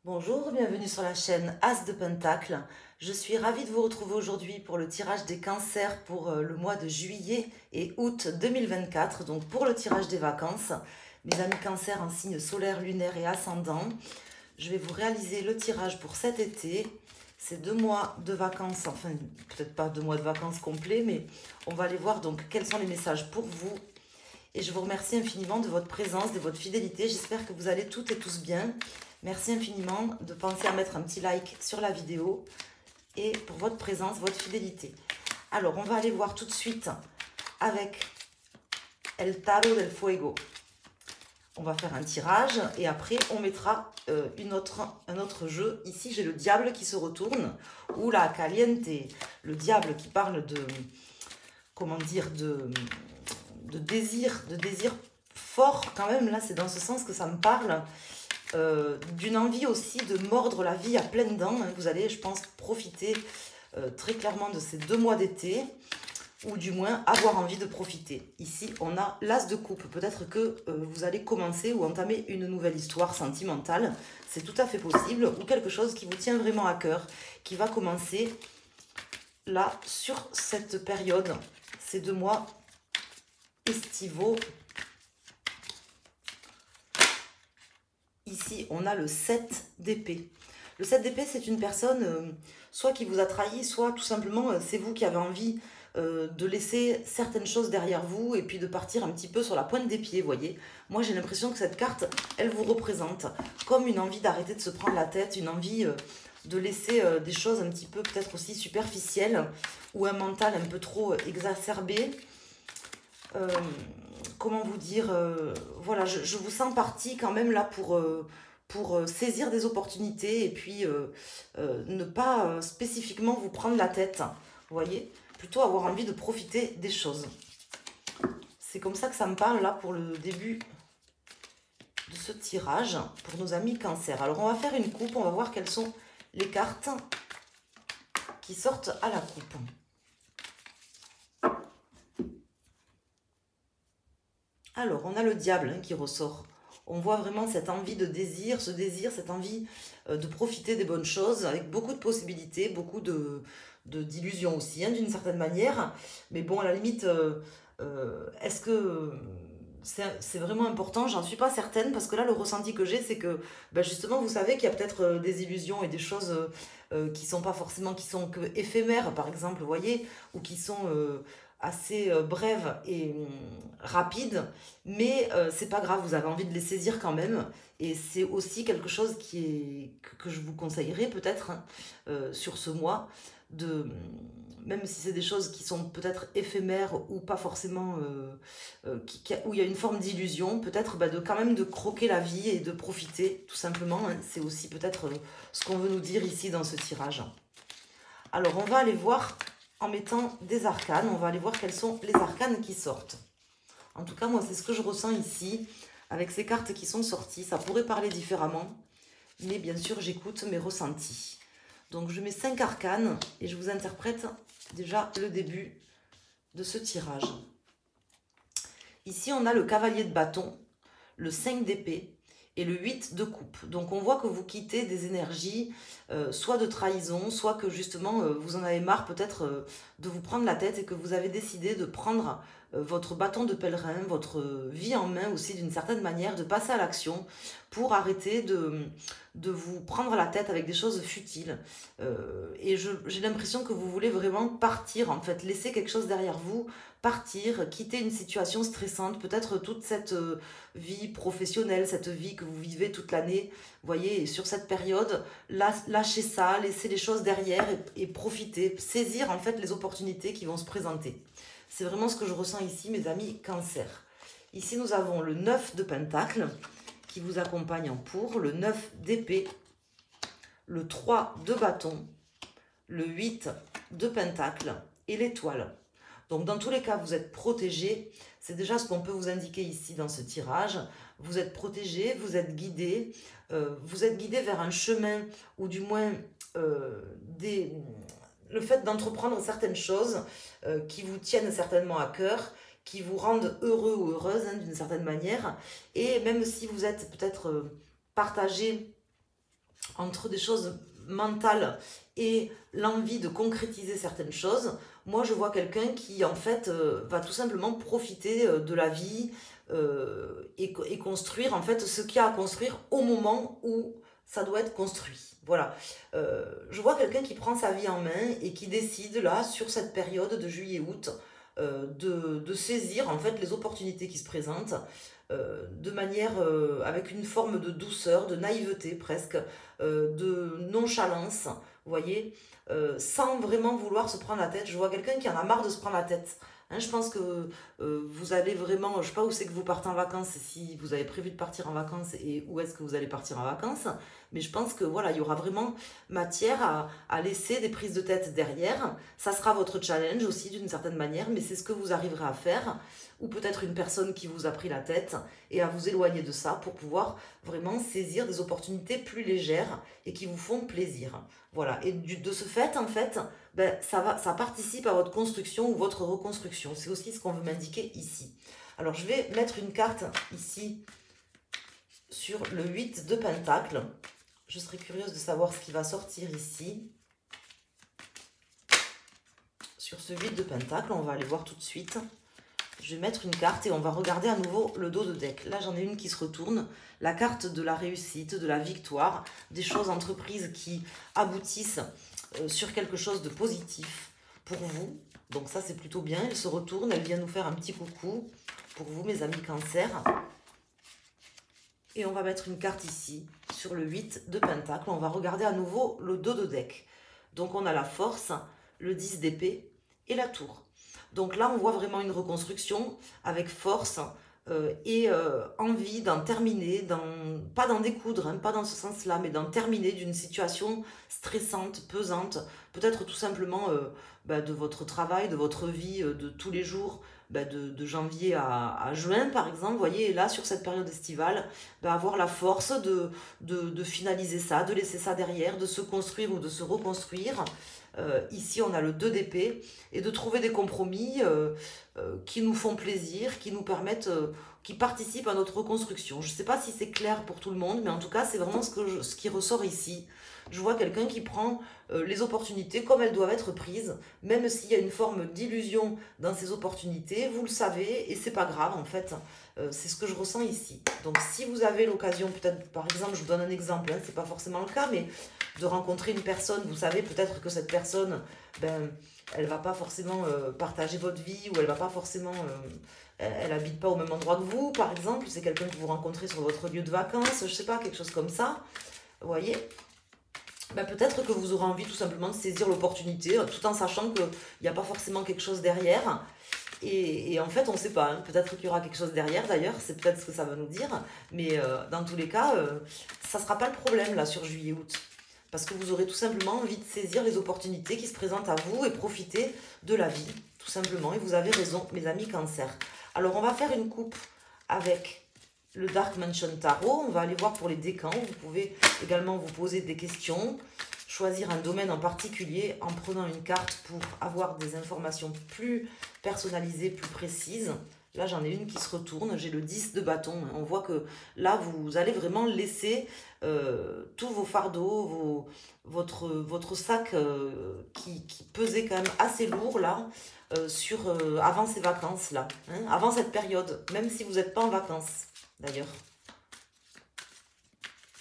Bonjour, bienvenue sur la chaîne As de Pentacle. Je suis ravie de vous retrouver aujourd'hui pour le tirage des cancers pour le mois de juillet et août 2024, donc pour le tirage des vacances. Mes amis cancers en signe solaire, lunaire et ascendant, je vais vous réaliser le tirage pour cet été. C'est 2 mois de vacances, enfin peut-être pas 2 mois de vacances complets, mais on va aller voir donc quels sont les messages pour vous. Et je vous remercie infiniment de votre présence, de votre fidélité. J'espère que vous allez toutes et tous bien. Merci infiniment de penser à mettre un petit like sur la vidéo et pour votre présence, votre fidélité. Alors, on va aller voir tout de suite avec El Tarot del Fuego. On va faire un tirage et après, on mettra un autre jeu. Ici, j'ai le diable qui se retourne ou la caliente. Le diable qui parle de, comment dire, de désir fort quand même. Là, c'est dans ce sens que ça me parle. D'une envie aussi de mordre la vie à pleines dents. Vous allez, je pense, profiter très clairement de ces 2 mois d'été, ou du moins avoir envie de profiter. Ici, on a l'As de coupe. Peut-être que vous allez commencer ou entamer une nouvelle histoire sentimentale. C'est tout à fait possible. Ou quelque chose qui vous tient vraiment à cœur, qui va commencer là, sur cette période, ces 2 mois estivaux. Ici, on a le 7 d'épée. Le 7 d'épée, c'est une personne soit qui vous a trahi, soit tout simplement, c'est vous qui avez envie de laisser certaines choses derrière vous et puis de partir un petit peu sur la pointe des pieds, voyez. Moi, j'ai l'impression que cette carte, elle vous représente comme une envie d'arrêter de se prendre la tête, une envie de laisser des choses un petit peu peut-être aussi superficielles ou un mental un peu trop exacerbé. Comment vous dire, voilà, je vous sens partie quand même là pour saisir des opportunités et puis ne pas spécifiquement vous prendre la tête, vous voyez, plutôt avoir envie de profiter des choses. C'est comme ça que ça me parle là pour le début de ce tirage pour nos amis cancer. Alors on va faire une coupe, on va voir quelles sont les cartes qui sortent à la coupe. Alors, on a le diable qui ressort. On voit vraiment cette envie de désir, cette envie de profiter des bonnes choses, avec beaucoup de possibilités, beaucoup d'illusions aussi, d'une certaine manière. Mais bon, à la limite, est-ce que c'est vraiment important? J'en suis pas certaine, parce que là, le ressenti que j'ai, c'est que, ben justement, vous savez qu'il y a peut-être des illusions et des choses qui sont pas forcément, qui sont que éphémères, par exemple, vous voyez, ou qui sont assez brèves et rapides, mais c'est pas grave, vous avez envie de les saisir quand même, et c'est aussi quelque chose que je vous conseillerais peut-être sur ce mois, de, même si c'est des choses qui sont peut-être éphémères ou pas forcément, où il y a une forme d'illusion, peut-être de quand même de croquer la vie et de profiter tout simplement, c'est aussi peut-être ce qu'on veut nous dire ici dans ce tirage. Alors on va aller voir en mettant des arcanes, on va aller voir quels sont les arcanes qui sortent. En tout cas, moi, c'est ce que je ressens ici, avec ces cartes qui sont sorties. Ça pourrait parler différemment, mais bien sûr, j'écoute mes ressentis. Donc, je mets 5 arcanes et je vous interprète déjà le début de ce tirage. Ici, on a le cavalier de bâton, le 5 d'épée et le 8 de coupe. Donc, on voit que vous quittez des énergies, soit de trahison, soit que justement, vous en avez marre peut-être de vous prendre la tête et que vous avez décidé de prendre votre bâton de pèlerin, votre vie en main aussi d'une certaine manière, de passer à l'action pour arrêter de vous prendre la tête avec des choses futiles. Et j'ai l'impression que vous voulez vraiment partir, en fait, laisser quelque chose derrière vous, partir, quitter une situation stressante, peut-être toute cette vie professionnelle, cette vie que vous vivez toute l'année, vous voyez, et sur cette période, lâcher ça, laisser les choses derrière et profiter, saisir en fait les opportunités qui vont se présenter. C'est vraiment ce que je ressens ici, mes amis cancer. Ici, nous avons le 9 de pentacle qui vous accompagne en pour, le 9 d'épée, le 3 de bâton, le 8 de pentacle et l'étoile. Donc, dans tous les cas, vous êtes protégé. C'est déjà ce qu'on peut vous indiquer ici dans ce tirage. Vous êtes protégé, vous êtes guidé. Vous êtes guidé vers un chemin, ou du moins le fait d'entreprendre certaines choses qui vous tiennent certainement à cœur, qui vous rendent heureux ou heureuse d'une certaine manière. Et même si vous êtes peut-être partagé entre des choses mentales et l'envie de concrétiser certaines choses, moi je vois quelqu'un qui en fait va tout simplement profiter de la vie et construire en fait ce qu'il y a à construire au moment où ça doit être construit. Voilà. Je vois quelqu'un qui prend sa vie en main et qui décide là sur cette période de juillet-août de saisir en fait les opportunités qui se présentent de manière avec une forme de douceur, de naïveté presque, de nonchalance, vous voyez, sans vraiment vouloir se prendre la tête. Je vois quelqu'un qui en a marre de se prendre la tête. Hein, je pense que vous allez vraiment, je ne sais pas où c'est que vous partez en vacances, si vous avez prévu de partir en vacances et où est-ce que vous allez partir en vacances, mais je pense que voilà, il y aura vraiment matière à laisser des prises de tête derrière. Ça sera votre challenge aussi d'une certaine manière, mais c'est ce que vous arriverez à faire, ou peut-être une personne qui vous a pris la tête et à vous éloigner de ça pour pouvoir vraiment saisir des opportunités plus légères et qui vous font plaisir. Voilà, et de ce fait, en fait, ben, ça participe à votre construction ou votre reconstruction. C'est aussi ce qu'on veut m'indiquer ici. Alors, je vais mettre une carte ici sur le 8 de Pentacle. Je serais curieuse de savoir ce qui va sortir ici. Sur ce 8 de Pentacle, on va aller voir tout de suite. Je vais mettre une carte et on va regarder à nouveau le dos de deck. Là, j'en ai une qui se retourne. La carte de la réussite, de la victoire, des choses entreprises qui aboutissent sur quelque chose de positif pour vous. Donc ça, c'est plutôt bien. Elle se retourne, elle vient nous faire un petit coucou pour vous, mes amis Cancer. Et on va mettre une carte ici, sur le 8 de Pentacle. On va regarder à nouveau le dos de deck. Donc on a la force, le 10 d'épée et la tour. Donc là, on voit vraiment une reconstruction avec force et envie d'en terminer, pas d'en découdre, hein, pas dans ce sens-là, mais d'en terminer d'une situation stressante, pesante, peut-être tout simplement de votre travail, de votre vie de tous les jours, de janvier à juin par exemple, vous voyez, et là sur cette période estivale, avoir la force de finaliser ça, de laisser ça derrière, de se construire ou de se reconstruire. Ici on a le 2 d'épée et de trouver des compromis qui nous font plaisir, qui nous permettent, qui participent à notre reconstruction. Je ne sais pas si c'est clair pour tout le monde, mais en tout cas c'est vraiment ce qui ressort ici. Je vois quelqu'un qui prend les opportunités comme elles doivent être prises, même s'il y a une forme d'illusion dans ces opportunités, vous le savez, et c'est pas grave en fait. C'est ce que je ressens ici. Donc si vous avez l'occasion, peut-être par exemple, je vous donne un exemple, hein, c'est pas forcément le cas, mais de rencontrer une personne, vous savez peut-être que cette personne, elle va pas forcément partager votre vie, ou elle va pas forcément, elle habite pas au même endroit que vous, par exemple, c'est quelqu'un que vous rencontrez sur votre lieu de vacances, je sais pas, quelque chose comme ça, vous voyez. Peut-être que vous aurez envie tout simplement de saisir l'opportunité, tout en sachant qu'il n'y a pas forcément quelque chose derrière. Et en fait, on ne sait pas. Hein. Peut-être qu'il y aura quelque chose derrière, d'ailleurs. C'est peut-être ce que ça va nous dire. Mais dans tous les cas, ça ne sera pas le problème, là, sur juillet-août. Parce que vous aurez tout simplement envie de saisir les opportunités qui se présentent à vous et profiter de la vie, tout simplement. Et vous avez raison, mes amis Cancer. Alors, on va faire une coupe avec le Dark Mansion Tarot. On va aller voir pour les décans. Vous pouvez également vous poser des questions, choisir un domaine en particulier en prenant une carte pour avoir des informations plus personnalisées, plus précises. Là, j'en ai une qui se retourne. J'ai le 10 de bâton. On voit que là, vous allez vraiment laisser tous vos fardeaux, votre sac qui pesait quand même assez lourd là, avant ces vacances-là, hein, avant cette période, même si vous n'êtes pas en vacances. D'ailleurs,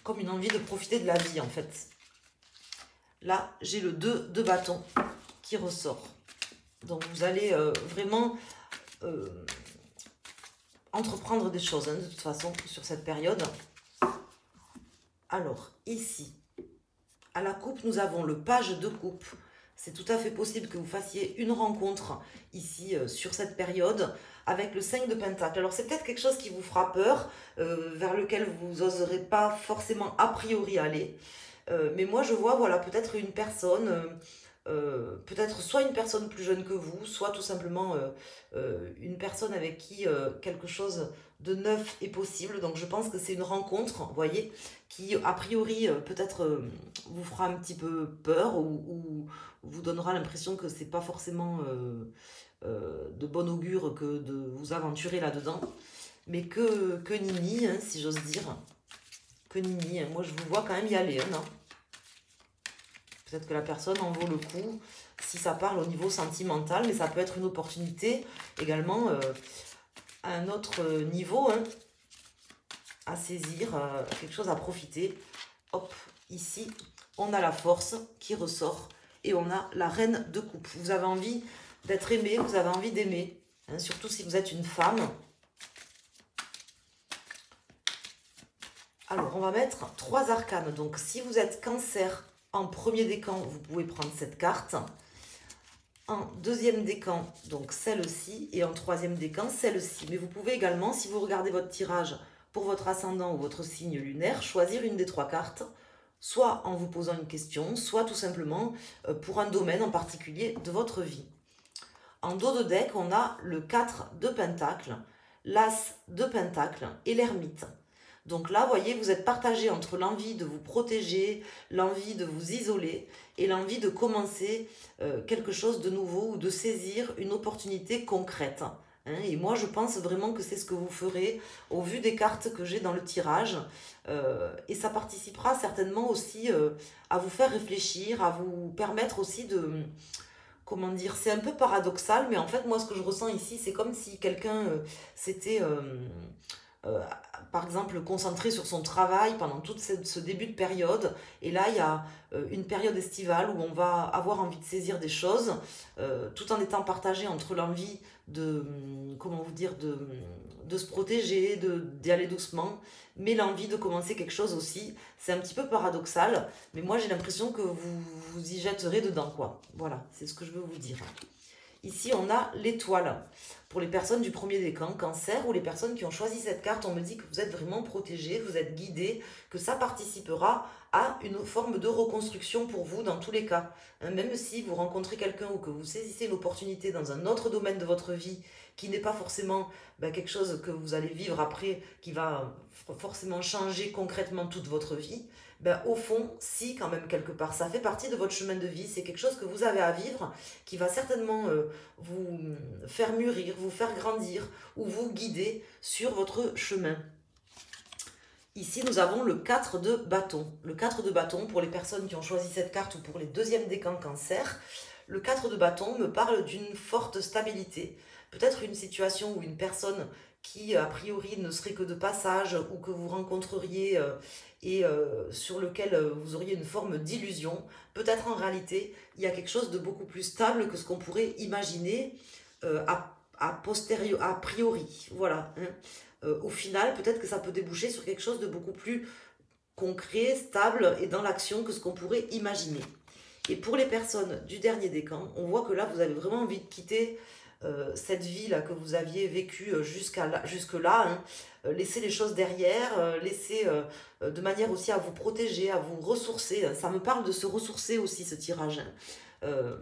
comme une envie de profiter de la vie en fait. Là, j'ai le 2 de bâton qui ressort. Donc, vous allez vraiment entreprendre des choses, hein, de toute façon, sur cette période. Alors, ici, à la coupe, nous avons le page de coupe. C'est tout à fait possible que vous fassiez une rencontre ici sur cette période avec le 5 de Pentacle. Alors c'est peut-être quelque chose qui vous fera peur, vers lequel vous n'oserez pas forcément a priori aller. Mais moi je vois voilà, peut-être une personne, peut-être soit une personne plus jeune que vous, soit tout simplement une personne avec qui quelque chose de neuf est possible. Donc je pense que c'est une rencontre, vous voyez, qui a priori peut-être vous fera un petit peu peur ou vous donnera l'impression que c'est pas forcément de bon augure que de vous aventurer là-dedans. Mais que nini, hein, si j'ose dire. Que que Nini. Moi, je vous vois quand même y aller, hein, non? Peut-être que la personne en vaut le coup si ça parle au niveau sentimental, mais ça peut être une opportunité également à un autre niveau, hein, à saisir, quelque chose à profiter. Hop, ici, on a la force qui ressort et on a la reine de coupe. Vous avez envie d'être aimé, vous avez envie d'aimer, hein, surtout si vous êtes une femme. Alors, on va mettre 3 arcanes. Donc, si vous êtes Cancer, en premier décan, vous pouvez prendre cette carte. En deuxième décan, donc celle-ci. Et en troisième décan, celle-ci. Mais vous pouvez également, si vous regardez votre tirage pour votre ascendant ou votre signe lunaire, choisir une des 3 cartes. Soit en vous posant une question, soit tout simplement pour un domaine en particulier de votre vie. En dos de deck, on a le 4 de Pentacle, l'As de Pentacle et l'Ermite. Donc là, vous voyez, vous êtes partagé entre l'envie de vous protéger, l'envie de vous isoler et l'envie de commencer quelque chose de nouveau ou de saisir une opportunité concrète. Hein. Et moi, je pense vraiment que c'est ce que vous ferez au vu des cartes que j'ai dans le tirage. Et ça participera certainement aussi à vous faire réfléchir, à vous permettre aussi de... Comment dire, c'est un peu paradoxal, mais en fait, moi, ce que je ressens ici, c'est comme si quelqu'un s'était... Euh, par exemple, concentré sur son travail pendant tout ce début de période. Et là, il y a une période estivale où on va avoir envie de saisir des choses, tout en étant partagé entre l'envie de, comment vous dire, de se protéger, d'y aller doucement, mais l'envie de commencer quelque chose aussi. C'est un petit peu paradoxal, mais moi, j'ai l'impression que vous vous y jetterez dedans, quoi. Voilà, c'est ce que je veux vous dire. Ici, on a l'étoile. Pour les personnes du premier décan, Cancer, ou les personnes qui ont choisi cette carte, on me dit que vous êtes vraiment protégés, vous êtes guidés, que ça participera à une forme de reconstruction pour vous dans tous les cas. Même si vous rencontrez quelqu'un ou que vous saisissez une opportunité dans un autre domaine de votre vie qui n'est pas forcément quelque chose que vous allez vivre après, qui va forcément changer concrètement toute votre vie, au fond, si quand même quelque part, ça fait partie de votre chemin de vie, c'est quelque chose que vous avez à vivre, qui va certainement vous faire mûrir, vous faire grandir ou vous guider sur votre chemin. Ici, nous avons le 4 de bâton. Le 4 de bâton, pour les personnes qui ont choisi cette carte ou pour les deuxièmes décans Cancer, le 4 de bâton me parle d'une forte stabilité. Peut-être une situation où une personne qui, a priori, ne serait que de passage ou que vous rencontreriez sur lequel vous auriez une forme d'illusion, peut-être en réalité, il y a quelque chose de beaucoup plus stable que ce qu'on pourrait imaginer a priori. Voilà. Hein. Au final, peut-être que ça peut déboucher sur quelque chose de beaucoup plus concret, stable et dans l'action que ce qu'on pourrait imaginer. Et pour les personnes du dernier décan, on voit que là, vous avez vraiment envie de quitter cette vie là que vous aviez vécue jusque-là, hein. Laisser les choses derrière, laisser de manière aussi à vous protéger, à vous ressourcer. Ça me parle de se ressourcer aussi, ce tirage. Hein.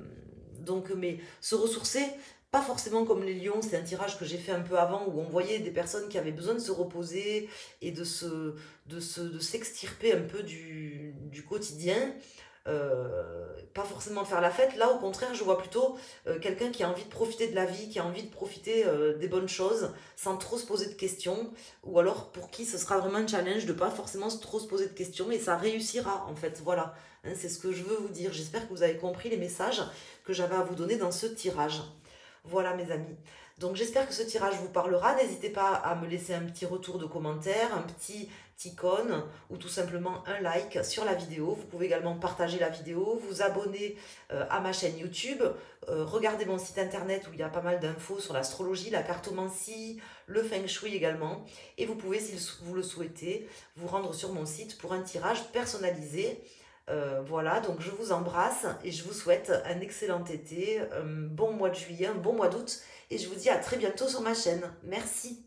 Mais se ressourcer, pas forcément comme les lions, c'est un tirage que j'ai fait un peu avant où on voyait des personnes qui avaient besoin de se reposer et de s'extirper un peu du quotidien. Pas forcément faire la fête. Là, au contraire, je vois plutôt quelqu'un qui a envie de profiter de la vie, qui a envie de profiter des bonnes choses sans trop se poser de questions, ou alors pour qui ce sera vraiment un challenge de pas forcément trop se poser de questions et ça réussira en fait. Voilà, hein, c'est ce que je veux vous dire. J'espère que vous avez compris les messages que j'avais à vous donner dans ce tirage. Voilà mes amis. Donc j'espère que ce tirage vous parlera. N'hésitez pas à me laisser un petit retour de commentaire, un petit icône ou tout simplement un like sur la vidéo. Vous pouvez également partager la vidéo, vous abonner à ma chaîne YouTube, regarder mon site internet où il y a pas mal d'infos sur l'astrologie, la cartomancie, le feng shui également. Et vous pouvez, si vous le souhaitez, vous rendre sur mon site pour un tirage personnalisé. Voilà, donc je vous embrasse et je vous souhaite un excellent été, un bon mois de juillet, un bon mois d'août et je vous dis à très bientôt sur ma chaîne. Merci.